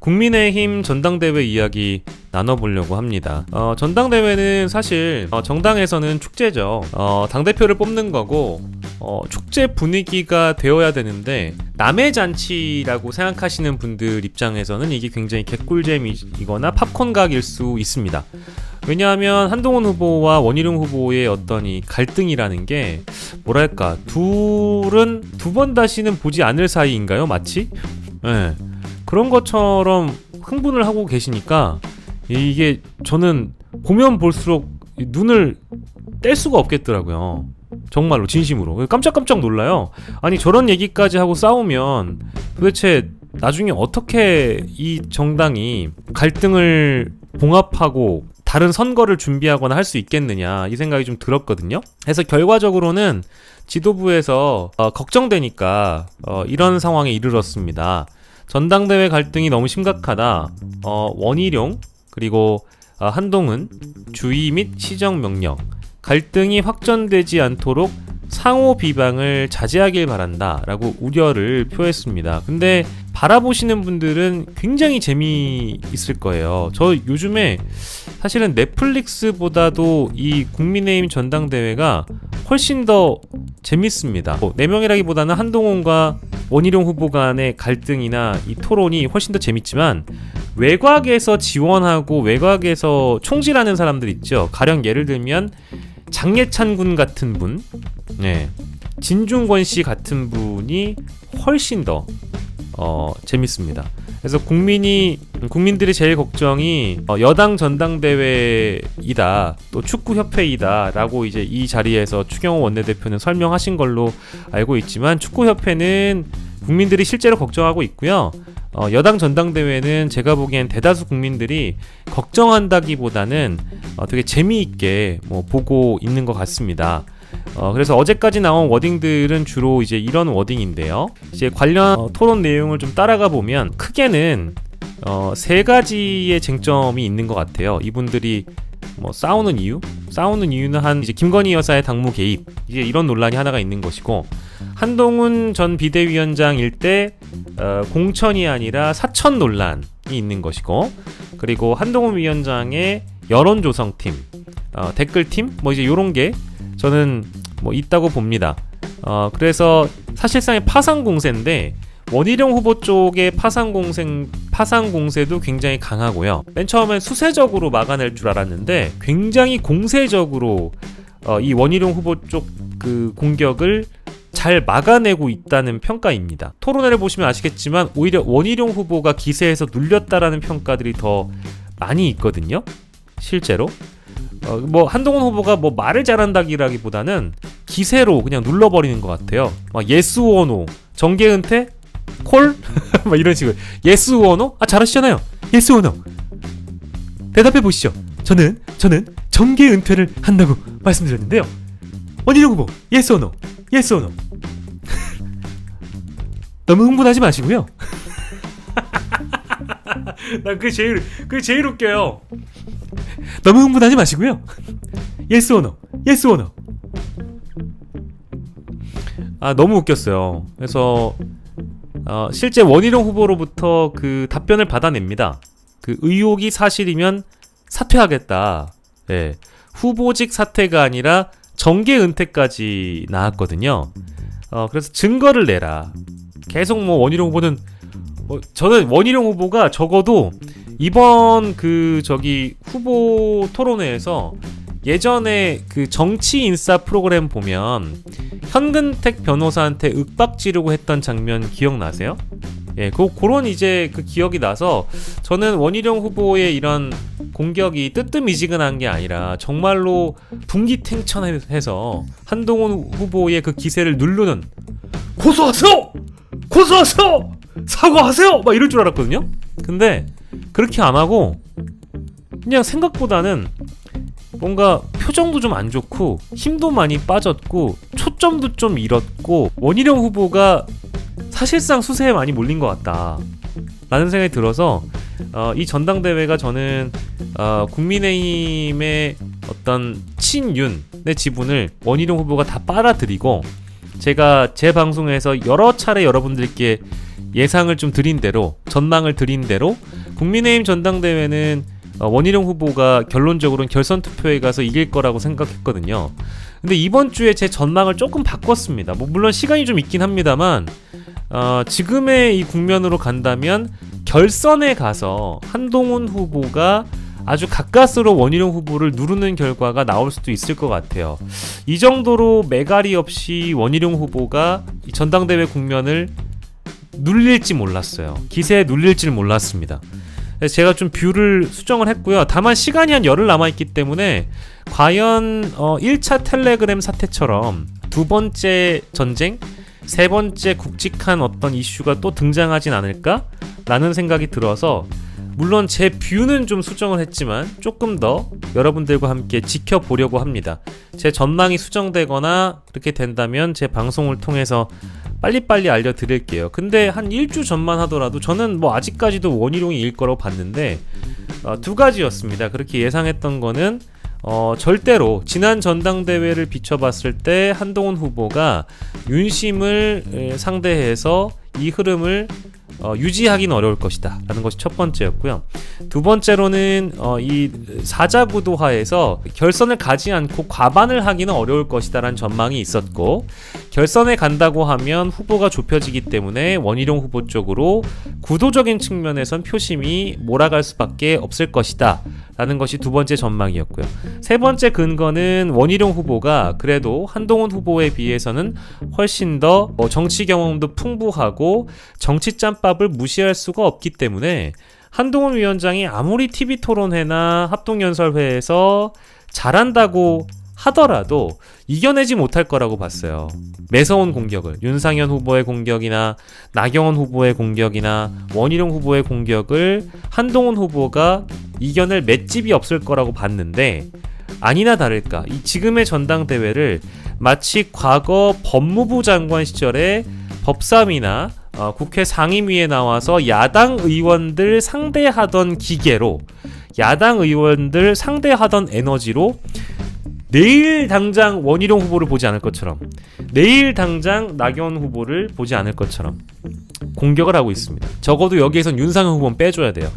국민의힘 전당대회 이야기 나눠보려고 합니다. 전당대회는 사실 정당에서는 축제죠. 당대표를 뽑는 거고 축제 분위기가 되어야 되는데 남의 잔치라고 생각하시는 분들 입장에서는 이게 굉장히 개꿀잼이거나 팝콘각일 수 있습니다. 왜냐하면 한동훈 후보와 원희룡 후보의 어떤 이 갈등이라는 게 뭐랄까, 둘은 두 번 다시는 보지 않을 사이인가요? 마치? 네. 그런 것처럼 흥분을 하고 계시니까 이게 저는 보면 볼수록 눈을 뗄 수가 없겠더라고요. 정말로 진심으로 깜짝깜짝 놀라요. 아니, 저런 얘기까지 하고 싸우면 도대체 나중에 어떻게 이 정당이 갈등을 봉합하고 다른 선거를 준비하거나 할 수 있겠느냐, 이 생각이 좀 들었거든요. 그래서 결과적으로는 지도부에서 걱정되니까 이런 상황에 이르렀습니다. 전당대회 갈등이 너무 심각하다. 원희룡 그리고 한동훈 주의 및 시정 명령, 갈등이 확전되지 않도록 상호 비방을 자제하길 바란다 라고 우려를 표했습니다. 근데 바라보시는 분들은 굉장히 재미있을 거예요. 저 요즘에 사실은 넷플릭스보다도 이 국민의힘 전당대회가 훨씬 더 재밌습니다. 4명이라기보다는 한동훈과 원희룡 후보 간의 갈등이나 이 토론이 훨씬 더 재밌지만, 외곽에서 지원하고 외곽에서 총질하는 사람들 있죠. 가령 예를 들면 장예찬 군 같은 분, 진중권 씨 같은 분이 훨씬 더 재밌습니다. 그래서 국민들이 제일 걱정이 여당 전당대회이다, 또 축구협회이다 라고 이제 이 자리에서 추경호 원내대표는 설명하신 걸로 알고 있지만, 축구협회는 국민들이 실제로 걱정하고 있고요. 여당 전당대회는 제가 보기엔 대다수 국민들이 걱정한다기보다는 되게 재미있게 보고 있는 것 같습니다. 그래서 어제까지 나온 워딩들은 주로 이제 이런 워딩인데요. 이제 관련 토론 내용을 좀 따라가 보면 크게는 3가지의 쟁점이 있는 것 같아요. 이분들이 싸우는 이유는 한 이제 김건희 여사의 당무 개입, 이제 이런 논란이 하나가 있는 것이고, 한동훈 전 비대위원장일 때 공천이 아니라 사천 논란이 있는 것이고, 그리고 한동훈 위원장의 여론조성팀, 댓글팀, 이제 요런 게 저는 있다고 봅니다. 그래서 사실상의 파상 공세인데, 원희룡 후보 쪽의 파상 공세도 굉장히 강하고요. 맨 처음엔 수세적으로 막아낼 줄 알았는데 굉장히 공세적으로 이 원희룡 후보 쪽 그 공격을 잘 막아내고 있다는 평가입니다. 토론회를 보시면 아시겠지만 오히려 원희룡 후보가 기세에서 눌렸다라는 평가들이 더 많이 있거든요. 실제로 한동훈 후보가 말을 잘한다기라기보다는 기세로 그냥 눌러버리는 것 같아요. 예스 오어 노, 정계 은퇴, 콜? 이런 식으로. 예스 오어 노? 잘하시잖아요. 예스 오어 노. 대답해 보시죠. 저는 정계 은퇴를 한다고 말씀드렸는데요. 원희룡 후보, 예스 오어 노. 예스 오어 노. 너무 흥분하지 마시고요. 난 그게 제일 웃겨요. 너무 흥분하지 마시고요. 예스 오어 노. 예스 오어 노. 너무 웃겼어요. 그래서 실제 원희룡 후보로부터 그 답변을 받아냅니다. 그 의혹이 사실이면 사퇴하겠다. 후보직 사퇴가 아니라 정계 은퇴까지 나왔거든요. 그래서 증거를 내라. 계속 원희룡 후보는 저는 원희룡 후보가 적어도 이번 후보 토론회에서 예전에 그 정치 인싸 프로그램 보면 현근택 변호사한테 윽박 지르고 했던 장면 기억나세요? 그런 이제 그 기억이 나서 저는 원희룡 후보의 이런 공격이 뜨뜻미지근한 게 아니라 정말로 분기탱천해서 한동훈 후보의 그 기세를 누르는, 고소하세요! 사과하세요! 이럴 줄 알았거든요? 근데 그렇게 안 하고 그냥 생각보다는 뭔가 표정도 좀 안 좋고 힘도 많이 빠졌고 초점도 좀 잃었고, 원희룡 후보가 사실상 수세에 많이 몰린 것 같다 라는 생각이 들어서 이 전당대회가 저는 국민의힘의 어떤 친윤의 지분을 원희룡 후보가 다 빨아들이고, 제가 제 방송에서 여러 차례 여러분들께 예상을 좀 드린 대로, 전망을 드린 대로 국민의힘 전당대회는 원희룡 후보가 결론적으로는 결선 투표에 가서 이길 거라고 생각했거든요. 근데 이번 주에 제 전망을 조금 바꿨습니다. 물론 시간이 좀 있긴 합니다만 지금의 이 국면으로 간다면 결선에 가서 한동훈 후보가 아주 가까스로 원희룡 후보를 누르는 결과가 나올 수도 있을 것 같아요. 이 정도로 매갈이 없이 원희룡 후보가 이 전당대회 국면을 눌릴지 몰랐어요. 기세에 눌릴지 몰랐습니다. 그래서 제가 좀 뷰를 수정을 했고요. 다만 시간이 한 열흘 남아있기 때문에 과연 1차 텔레그램 사태처럼 두 번째 전쟁, 세 번째 굵직한 어떤 이슈가 또 등장하진 않을까? 라는 생각이 들어서 물론 제 뷰는 좀 수정을 했지만 조금 더 여러분들과 함께 지켜보려고 합니다. 제 전망이 수정되거나 그렇게 된다면 제 방송을 통해서 빨리빨리 알려드릴게요. 근데 한 일주 전만 하더라도 저는 아직까지도 원희룡이 이길 거라고 봤는데 두 가지였습니다. 그렇게 예상했던 거는 절대로 지난 전당대회를 비춰봤을 때 한동훈 후보가 윤심을 상대해서 이 흐름을 유지하기는 어려울 것이다 라는 것이 첫 번째였고요. 두 번째로는 이 사자구도하에서 결선을 가지 않고 과반을 하기는 어려울 것이다 라는 전망이 있었고, 결선에 간다고 하면 후보가 좁혀지기 때문에 원희룡 후보 쪽으로 구도적인 측면에선 표심이 몰아갈 수밖에 없을 것이다 라는 것이 두 번째 전망이었고요. 세 번째 근거는 원희룡 후보가 그래도 한동훈 후보에 비해서는 훨씬 더 정치 경험도 풍부하고 정치 짬밥을 무시할 수가 없기 때문에 한동훈 위원장이 아무리 TV 토론회나 합동연설회에서 잘한다고 하더라도 이겨내지 못할 거라고 봤어요. 매서운 공격을, 윤상현 후보의 공격이나 나경원 후보의 공격이나 원희룡 후보의 공격을 한동훈 후보가 이겨낼 맷집이 없을 거라고 봤는데, 아니나 다를까 이 지금의 전당대회를 마치 과거 법무부 장관 시절에 법사위나 국회 상임위에 나와서 야당 의원들 상대하던 기계로, 야당 의원들 상대하던 에너지로 내일 당장 원희룡 후보를 보지 않을 것처럼, 내일 당장 나경원 후보를 보지 않을 것처럼 공격을 하고 있습니다. 적어도 여기에선 윤상현 후보는 빼줘야 돼요.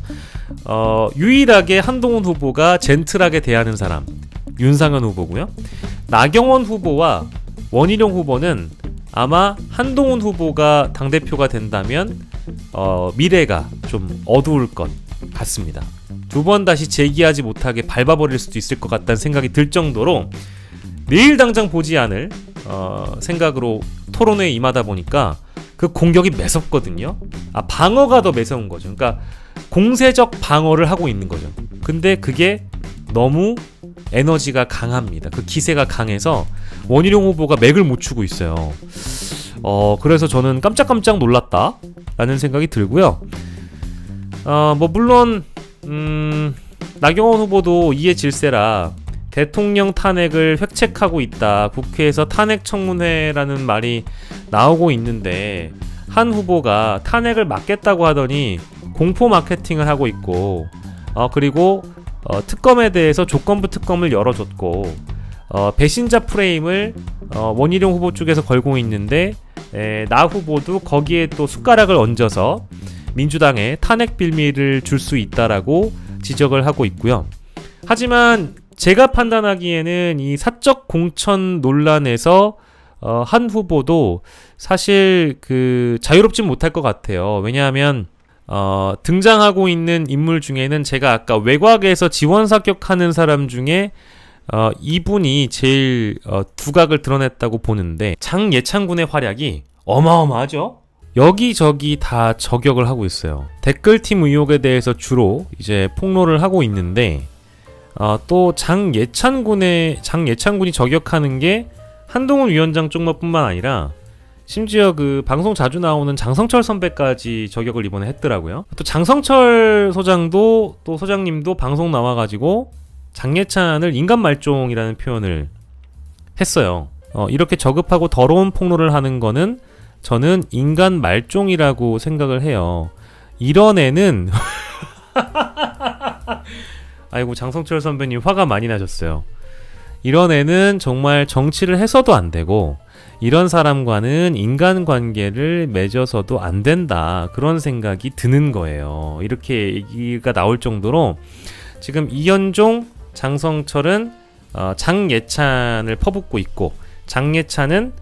유일하게 한동훈 후보가 젠틀하게 대하는 사람 윤상현 후보고요. 나경원 후보와 원희룡 후보는 아마 한동훈 후보가 당대표가 된다면 미래가 좀 어두울 것 같습니다. 두 번 다시 재기하지 못하게 밟아버릴 수도 있을 것 같다는 생각이 들 정도로 내일 당장 보지 않을 생각으로 토론회에 임하다 보니까 그 공격이 매섭거든요. 방어가 더 매서운 거죠. 그러니까 공세적 방어를 하고 있는 거죠. 근데 그게 너무 에너지가 강합니다. 그 기세가 강해서 원희룡 후보가 맥을 못 추고 있어요. 그래서 저는 깜짝깜짝 놀랐다 라는 생각이 들고요. 물론 나경원 후보도 이해 질세라 대통령 탄핵을 획책하고 있다, 국회에서 탄핵 청문회라는 말이 나오고 있는데 한 후보가 탄핵을 막겠다고 하더니 공포 마케팅을 하고 있고, 그리고 특검에 대해서 조건부 특검을 열어줬고, 배신자 프레임을 원희룡 후보 쪽에서 걸고 있는데 나 후보도 거기에 또 숟가락을 얹어서 민주당에 탄핵 빌미를 줄 수 있다라고 지적을 하고 있고요. 하지만 제가 판단하기에는 이 사적 공천 논란에서 한 후보도 사실 자유롭진 못할 것 같아요. 왜냐하면 등장하고 있는 인물 중에는 제가 아까 외곽에서 지원 사격하는 사람 중에 이분이 제일 두각을 드러냈다고 보는데, 장예찬군의 활약이 어마어마하죠. 여기저기 다 저격을 하고 있어요. 댓글팀 의혹에 대해서 주로 이제 폭로를 하고 있는데, 또 장예찬군이 저격하는 게 한동훈 위원장 쪽뿐만 아니라 심지어 방송 자주 나오는 장성철 선배까지 저격을 이번에 했더라고요. 또 장성철 소장님도 방송 나와가지고 장예찬을 인간 말종이라는 표현을 했어요. 이렇게 저급하고 더러운 폭로를 하는 거는 저는 인간 말종이라고 생각을 해요. 이런 애는 아이고, 장성철 선배님 화가 많이 나셨어요. 이런 애는 정말 정치를 해서도 안 되고 이런 사람과는 인간관계를 맺어서도 안 된다, 그런 생각이 드는 거예요. 이렇게 얘기가 나올 정도로 지금 이현종, 장성철은 장예찬을 퍼붓고 있고, 장예찬은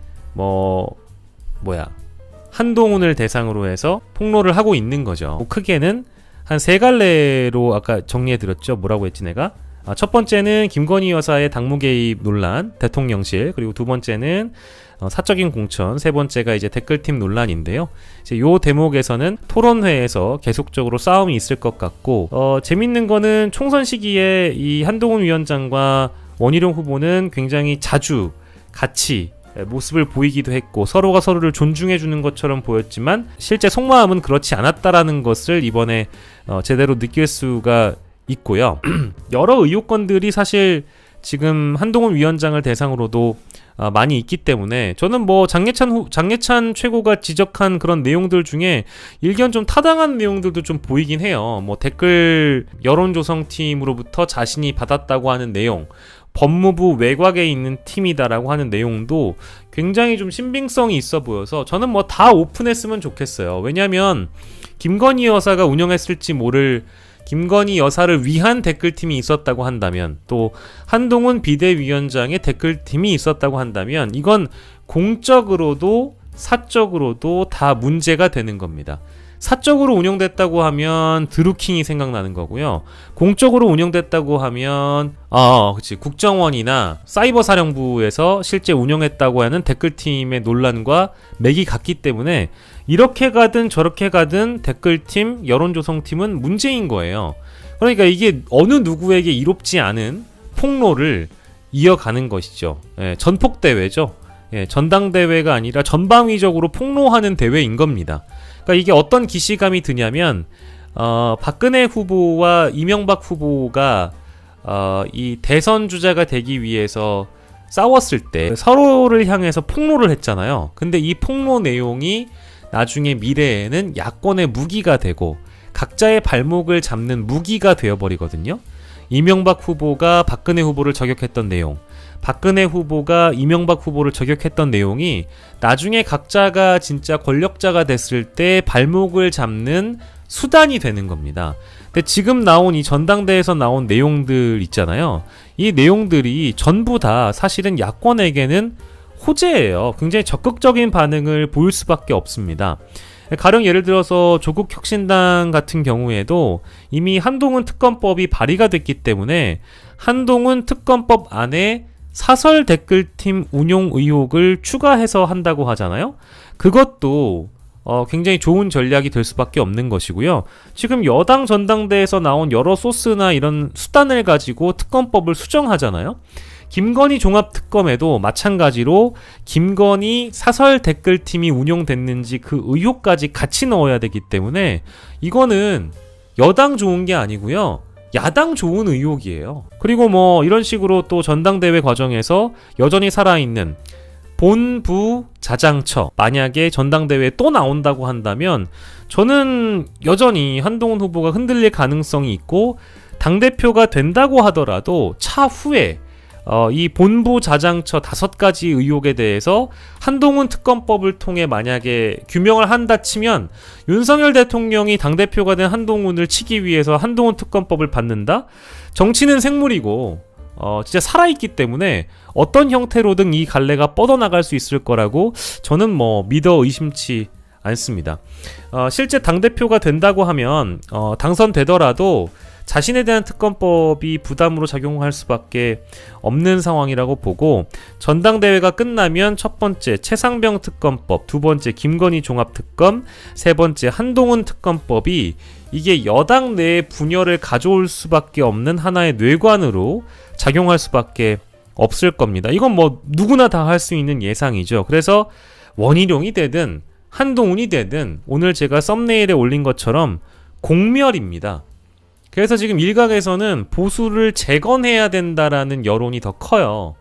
한동훈을 대상으로 해서 폭로를 하고 있는 거죠. 크게는 한 세 갈래로 아까 정리해드렸죠. 뭐라고 했지 내가? 첫 번째는 김건희 여사의 당무 개입 논란, 대통령실, 그리고 두 번째는 사적인 공천, 세 번째가 이제 댓글팀 논란인데요. 이제 요 대목에서는 토론회에서 계속적으로 싸움이 있을 것 같고, 재밌는 거는 총선 시기에 이 한동훈 위원장과 원희룡 후보는 굉장히 자주 같이 모습을 보이기도 했고, 서로가 서로를 존중해주는 것처럼 보였지만 실제 속마음은 그렇지 않았다라는 것을 이번에 제대로 느낄 수가 있고요. 여러 의혹건들이 사실 지금 한동훈 위원장을 대상으로도 많이 있기 때문에 저는 장예찬 최고가 지적한 그런 내용들 중에 일견 좀 타당한 내용들도 좀 보이긴 해요. 댓글 여론조성팀으로부터 자신이 받았다고 하는 내용, 법무부 외곽에 있는 팀이다라고 하는 내용도 굉장히 좀 신빙성이 있어 보여서 저는 다 오픈했으면 좋겠어요. 왜냐면 김건희 여사가 운영했을지 모를 김건희 여사를 위한 댓글팀이 있었다고 한다면, 또 한동훈 비대위원장의 댓글팀이 있었다고 한다면 이건 공적으로도 사적으로도 다 문제가 되는 겁니다. 사적으로 운영됐다고 하면 드루킹이 생각나는 거고요. 공적으로 운영됐다고 하면 그치, 국정원이나 사이버 사령부에서 실제 운영했다고 하는 댓글팀의 논란과 맥이 같기 때문에 이렇게 가든 저렇게 가든 댓글팀, 여론조성팀은 문제인 거예요. 그러니까 이게 어느 누구에게 이롭지 않은 폭로를 이어가는 것이죠. 전폭대회죠. 전당대회가 아니라 전방위적으로 폭로하는 대회인 겁니다. 그러니까 이게 어떤 기시감이 드냐면 박근혜 후보와 이명박 후보가 이 대선 주자가 되기 위해서 싸웠을 때 서로를 향해서 폭로를 했잖아요. 근데 이 폭로 내용이 나중에 미래에는 야권의 무기가 되고 각자의 발목을 잡는 무기가 되어버리거든요. 이명박 후보가 박근혜 후보를 저격했던 내용, 박근혜 후보가 이명박 후보를 저격했던 내용이 나중에 각자가 진짜 권력자가 됐을 때 발목을 잡는 수단이 되는 겁니다. 근데 지금 나온 이 전당대회에서 나온 내용들 있잖아요. 이 내용들이 전부 다 사실은 야권에게는 호재예요. 굉장히 적극적인 반응을 보일 수밖에 없습니다. 가령 예를 들어서 조국혁신당 같은 경우에도 이미 한동훈 특검법이 발의가 됐기 때문에 한동훈 특검법 안에 사설 댓글팀 운용 의혹을 추가해서 한다고 하잖아요. 그것도 굉장히 좋은 전략이 될 수밖에 없는 것이고요. 지금 여당 전당대회에서 나온 여러 소스나 이런 수단을 가지고 특검법을 수정하잖아요. 김건희 종합특검에도 마찬가지로 김건희 사설 댓글팀이 운용됐는지 그 의혹까지 같이 넣어야 되기 때문에 이거는 여당 좋은 게 아니고요. 야당 좋은 의혹이에요. 그리고 이런 식으로 또 전당대회 과정에서 여전히 살아있는 본부 자장처, 만약에 전당대회에 또 나온다고 한다면 저는 여전히 한동훈 후보가 흔들릴 가능성이 있고, 당대표가 된다고 하더라도 차후에 이 본부 자장처 5가지 의혹에 대해서 한동훈 특검법을 통해 만약에 규명을 한다 치면 윤석열 대통령이 당대표가 된 한동훈을 치기 위해서 한동훈 특검법을 받는다? 정치는 생물이고 진짜 살아있기 때문에 어떤 형태로든 이 갈래가 뻗어나갈 수 있을 거라고 저는 믿어 의심치 않습니다. 실제 당대표가 된다고 하면 당선되더라도 자신에 대한 특검법이 부담으로 작용할 수밖에 없는 상황이라고 보고, 전당대회가 끝나면 첫 번째 최상병 특검법, 두 번째 김건희 종합특검, 세 번째 한동훈 특검법이 이게 여당 내에 분열을 가져올 수밖에 없는 하나의 뇌관으로 작용할 수밖에 없을 겁니다. 이건 누구나 다 할 수 있는 예상이죠. 그래서 원희룡이 되든 한동훈이 되든 오늘 제가 썸네일에 올린 것처럼 공멸입니다. 그래서 지금 일각에서는 보수를 재건해야 된다라는 여론이 더 커요.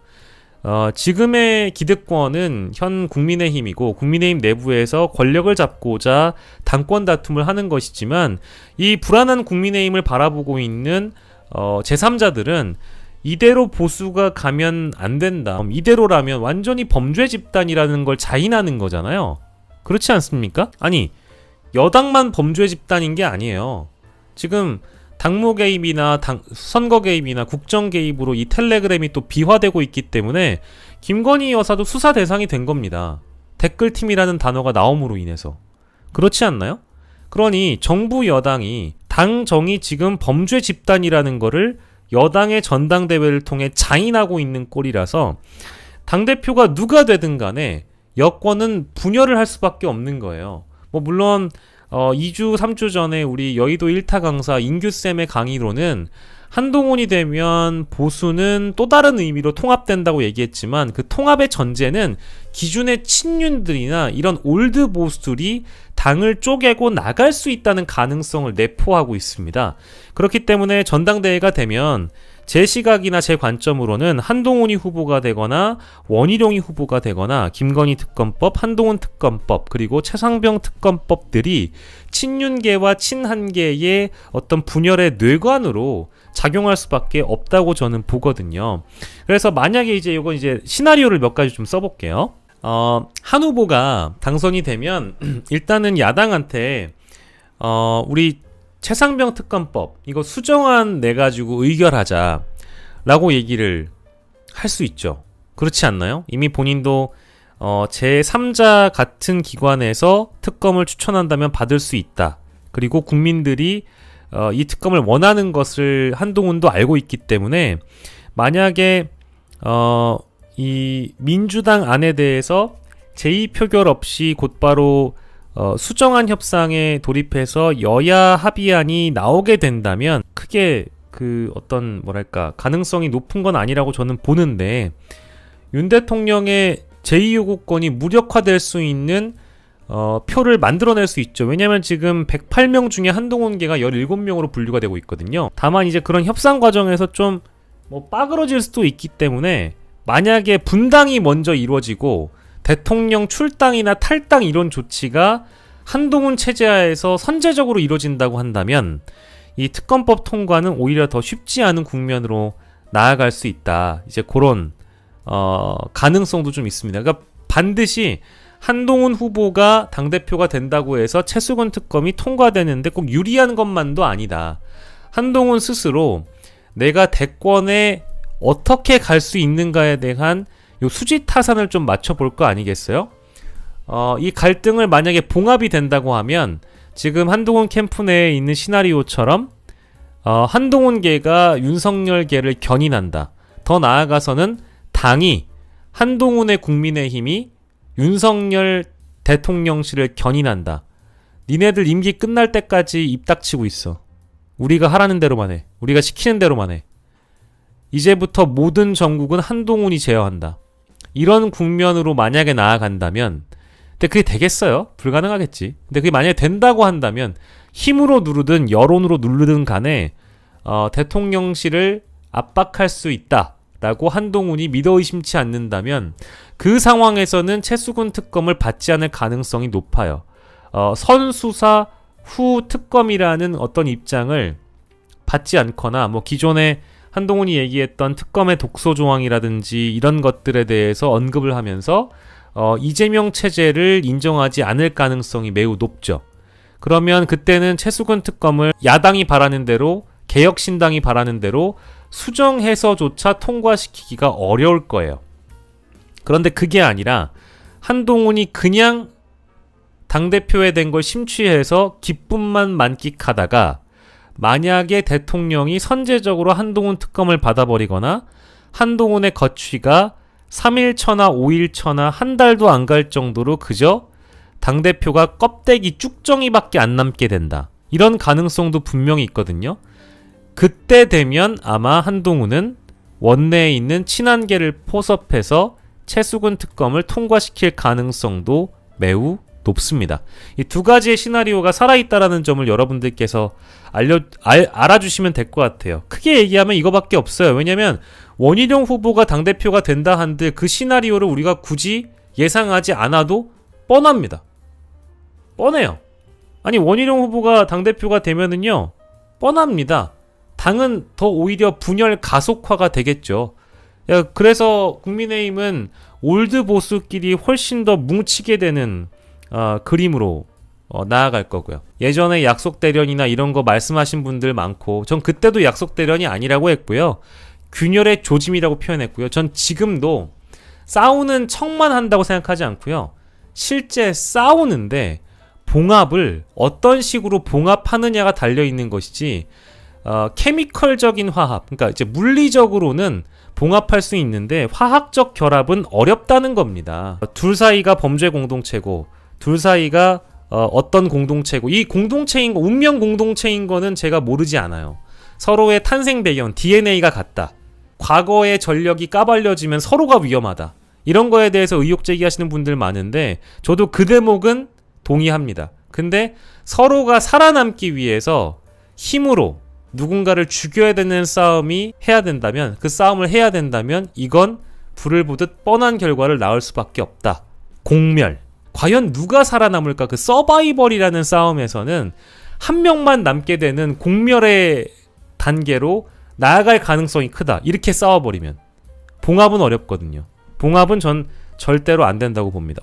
지금의 기득권은 현 국민의힘이고, 국민의힘 내부에서 권력을 잡고자 당권 다툼을 하는 것이지만, 이 불안한 국민의힘을 바라보고 있는 제3자들은 이대로 보수가 가면 안 된다. 이대로라면 완전히 범죄 집단이라는 걸 자인하는 거잖아요. 그렇지 않습니까? 아니, 여당만 범죄 집단인 게 아니에요. 지금 당무 개입이나 선거 개입이나 국정 개입으로 이 텔레그램이 또 비화되고 있기 때문에 김건희 여사도 수사 대상이 된 겁니다. 댓글팀이라는 단어가 나옴으로 인해서. 그렇지 않나요? 그러니 정부 여당이 당정이 지금 범죄 집단이라는 거를 여당의 전당대회를 통해 자인하고 있는 꼴이라서 당대표가 누가 되든 간에 여권은 분열을 할 수밖에 없는 거예요. 물론 2주 3주 전에 우리 여의도 1타 강사 인규쌤의 강의로는 한동훈이 되면 보수는 또 다른 의미로 통합된다고 얘기했지만 그 통합의 전제는 기존의 친윤들이나 이런 올드 보수들이 당을 쪼개고 나갈 수 있다는 가능성을 내포하고 있습니다. 그렇기 때문에 전당대회가 되면 제 시각이나 제 관점으로는 한동훈이 후보가 되거나 원희룡이 후보가 되거나 김건희 특검법, 한동훈 특검법, 그리고 최상병 특검법들이 친윤계와 친한계의 어떤 분열의 뇌관으로 작용할 수밖에 없다고 저는 보거든요. 그래서 만약에 이건 시나리오를 몇 가지 좀 써볼게요. 한 후보가 당선이 되면 일단은 야당한테 우리 최상병 특검법 이거 수정안 내가지고 의결하자라고 얘기를 할 수 있죠. 그렇지 않나요? 이미 본인도 제3자 같은 기관에서 특검을 추천한다면 받을 수 있다. 그리고 국민들이 이 특검을 원하는 것을 한동훈도 알고 있기 때문에 만약에 이 민주당 안에 대해서 제2표결 없이 곧바로 수정안 협상에 돌입해서 여야 합의안이 나오게 된다면 크게 가능성이 높은 건 아니라고 저는 보는데 윤 대통령의 제2요구권이 무력화될 수 있는 표를 만들어낼 수 있죠. 왜냐면 지금 108명 중에 한동훈계가 17명으로 분류가 되고 있거든요. 다만 이제 그런 협상 과정에서 좀 빠그러질 수도 있기 때문에 만약에 분당이 먼저 이루어지고 대통령 출당이나 탈당 이런 조치가 한동훈 체제하에서 선제적으로 이루어진다고 한다면 이 특검법 통과는 오히려 더 쉽지 않은 국면으로 나아갈 수 있다. 이제 그런 가능성도 좀 있습니다. 그러니까 반드시 한동훈 후보가 당대표가 된다고 해서 최수근 특검이 통과되는데 꼭 유리한 것만도 아니다. 한동훈 스스로 내가 대권에 어떻게 갈 수 있는가에 대한 요 수지타산을 좀 맞춰볼 거 아니겠어요? 이 갈등을 만약에 봉합이 된다고 하면 지금 한동훈 캠프 내에 있는 시나리오처럼 한동훈계가 윤석열계를 견인한다. 더 나아가서는 당이 한동훈의 국민의힘이 윤석열 대통령실을 견인한다. 니네들 임기 끝날 때까지 입 닥치고 있어. 우리가 하라는 대로만 해. 우리가 시키는 대로만 해. 이제부터 모든 정국은 한동훈이 제어한다. 이런 국면으로 만약에 나아간다면 근데 그게 되겠어요? 불가능하겠지. 근데 그게 만약에 된다고 한다면 힘으로 누르든 여론으로 누르든 간에 대통령실을 압박할 수 있다라고 한동훈이 믿어 의심치 않는다면 그 상황에서는 최수근 특검을 받지 않을 가능성이 높아요. 선수사 후 특검이라는 어떤 입장을 받지 않거나 기존에 한동훈이 얘기했던 특검의 독소 조항이라든지 이런 것들에 대해서 언급을 하면서 이재명 체제를 인정하지 않을 가능성이 매우 높죠. 그러면 그때는 최수근 특검을 야당이 바라는 대로 개혁신당이 바라는 대로 수정해서조차 통과시키기가 어려울 거예요. 그런데 그게 아니라 한동훈이 그냥 당대표에 된 걸 심취해서 기쁨만 만끽하다가 만약에 대통령이 선제적으로 한동훈 특검을 받아버리거나 한동훈의 거취가 3일처나 5일처나 한 달도 안 갈 정도로 그저 당대표가 껍데기 쭉정이밖에 안 남게 된다. 이런 가능성도 분명히 있거든요. 그때 되면 아마 한동훈은 원내에 있는 친한계를 포섭해서 최수근 특검을 통과시킬 가능성도 매우 높습니다. 이 두 가지의 시나리오가 살아있다라는 점을 여러분들께서 알아주시면 될 것 같아요. 크게 얘기하면 이거밖에 없어요. 왜냐면 원희룡 후보가 당대표가 된다 한들 그 시나리오를 우리가 굳이 예상하지 않아도 뻔합니다. 뻔해요. 아니 원희룡 후보가 당대표가 되면은요 뻔합니다. 당은 더 오히려 분열 가속화가 되겠죠. 그래서 국민의힘은 올드 보수끼리 훨씬 더 뭉치게 되는 그림으로 나아갈 거고요. 예전에 약속 대련이나 이런 거 말씀하신 분들 많고, 전 그때도 약속 대련이 아니라고 했고요. 균열의 조짐이라고 표현했고요. 전 지금도 싸우는 척만 한다고 생각하지 않고요. 실제 싸우는데 봉합을 어떤 식으로 봉합하느냐가 달려있는 것이지, 케미컬적인 화합, 그러니까 이제 물리적으로는 봉합할 수 있는데 화학적 결합은 어렵다는 겁니다. 둘 사이가 범죄 공동체고, 둘 사이가 어떤 공동체고, 이 공동체인 거, 운명 공동체인 거는 제가 모르지 않아요. 서로의 탄생 배경, DNA가 같다. 과거의 전력이 까발려지면 서로가 위험하다. 이런 거에 대해서 의혹 제기하시는 분들 많은데 저도 그 대목은 동의합니다. 근데 서로가 살아남기 위해서 힘으로 누군가를 죽여야 되는 싸움이 해야 된다면, 그 싸움을 해야 된다면 이건 불을 보듯 뻔한 결과를 낳을 수밖에 없다. 공멸. 과연 누가 살아남을까? 그 서바이벌이라는 싸움에서는 한 명만 남게 되는 공멸의 단계로 나아갈 가능성이 크다. 이렇게 싸워버리면. 봉합은 어렵거든요. 봉합은 전 절대로 안 된다고 봅니다.